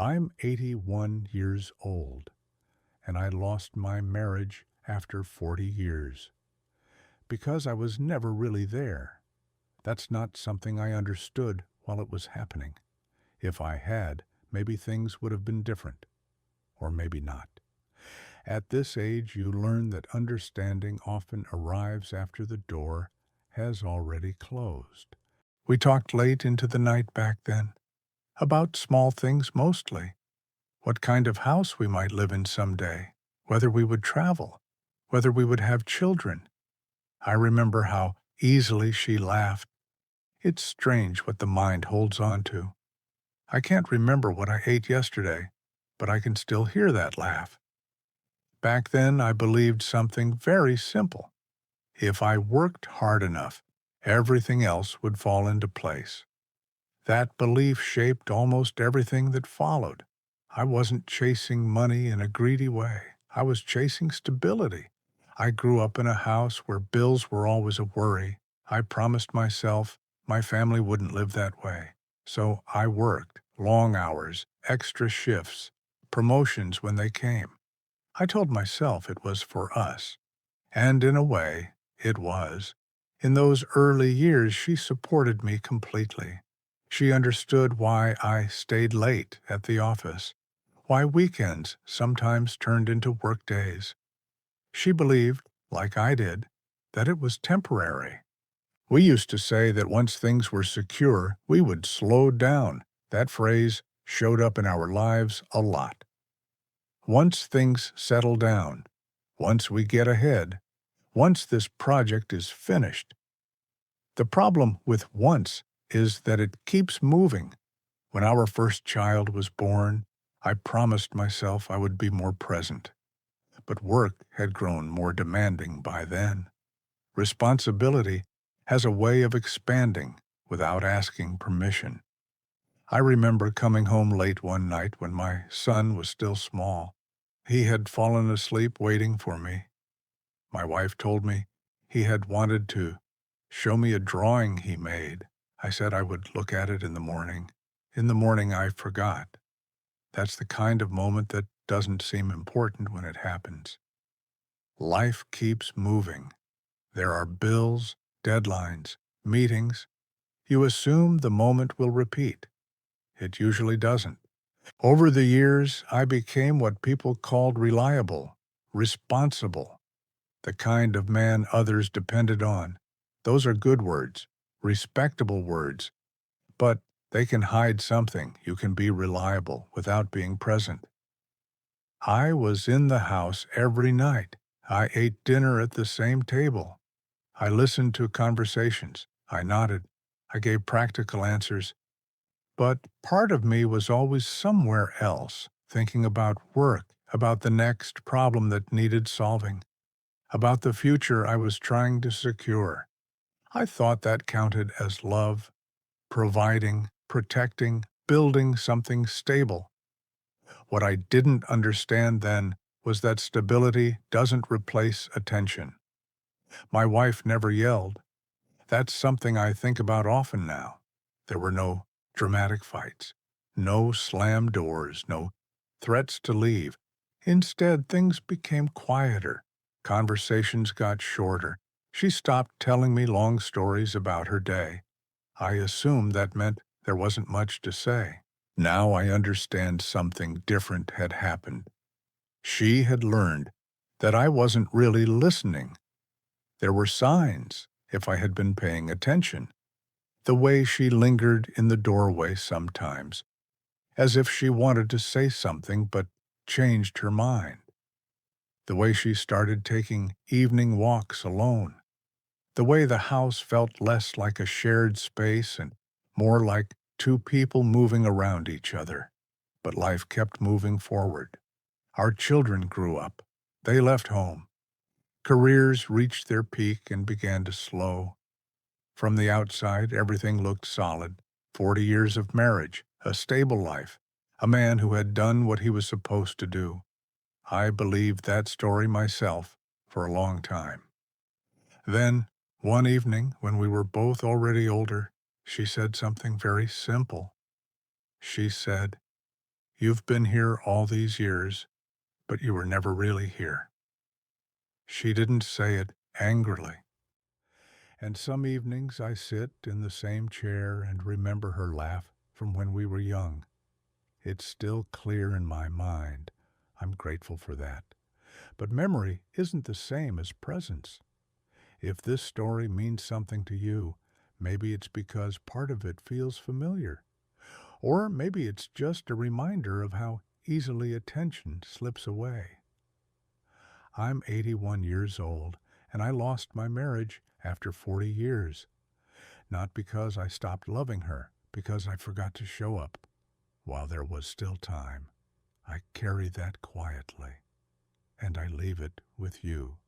I'm 81 years old, and I lost my marriage after 40 years because I was never really there. That's not something I understood while it was happening. If I had, maybe things would have been different, or maybe not. At this age, you learn that understanding often arrives after the door has already closed. We talked late into the night back then, about small things mostly. What kind of house we might live in someday, whether we would travel, whether we would have children. I remember how easily she laughed. It's strange what the mind holds on to. I can't remember what I ate yesterday, but I can still hear that laugh. Back then, I believed something very simple. If I worked hard enough, everything else would fall into place. That belief shaped almost everything that followed. I wasn't chasing money in a greedy way. I was chasing stability. I grew up in a house where bills were always a worry. I promised myself my family wouldn't live that way. So I worked long hours, extra shifts, promotions when they came. I told myself it was for us. And in a way, it was. In those early years, she supported me completely. She understood why I stayed late at the office, why weekends sometimes turned into work days. She believed, like I did, that it was temporary. We used to say that once things were secure, we would slow down. That phrase showed up in our lives a lot. Once things settle down, once we get ahead, once this project is finished. The problem with once is that it keeps moving. When our first child was born, I promised myself I would be more present. But work had grown more demanding by then. Responsibility has a way of expanding without asking permission. I remember coming home late one night when my son was still small. He had fallen asleep waiting for me. My wife told me he had wanted to show me a drawing he made. I said I would look at it in the morning. In the morning, I forgot. That's the kind of moment that doesn't seem important when it happens. Life keeps moving. There are bills, deadlines, meetings. You assume the moment will repeat. It usually doesn't. Over the years, I became what people called reliable, responsible, the kind of man others depended on. Those are good words, respectable words, but they can hide something. You can be reliable without being present. I was in the house every night. I ate dinner at the same table. I listened to conversations. I nodded. I gave practical answers. But part of me was always somewhere else, thinking about work, about the next problem that needed solving, about the future I was trying to secure. I thought that counted as love, providing, protecting, building something stable. What I didn't understand then was that stability doesn't replace attention. My wife never yelled. That's something I think about often now. There were no dramatic fights, no slammed doors, no threats to leave. Instead, things became quieter. Conversations got shorter. She stopped telling me long stories about her day. I assumed that meant there wasn't much to say. Now I understand something different had happened. She had learned that I wasn't really listening. There were signs, if I had been paying attention. The way she lingered in the doorway sometimes, as if she wanted to say something but changed her mind. The way she started taking evening walks alone. The way the house felt less like a shared space and more like two people moving around each other. But life kept moving forward. Our children grew up. They left home. Careers reached their peak and began to slow. From the outside, everything looked solid. 40 years of marriage, a stable life, a man who had done what he was supposed to do. I believed that story myself for a long time. Then, one evening, when we were both already older, she said something very simple. She said, You've been here all these years, but you were never really here." She didn't say it angrily. And some evenings I sit in the same chair and remember her laugh from when we were young. It's still clear in my mind. I'm grateful for that. But memory isn't the same as presence. If this story means something to you, maybe it's because part of it feels familiar. Or maybe it's just a reminder of how easily attention slips away. I'm 81 years old, and I lost my marriage after 40 years. Not because I stopped loving her, because I forgot to show up while there was still time. I carry that quietly, and I leave it with you.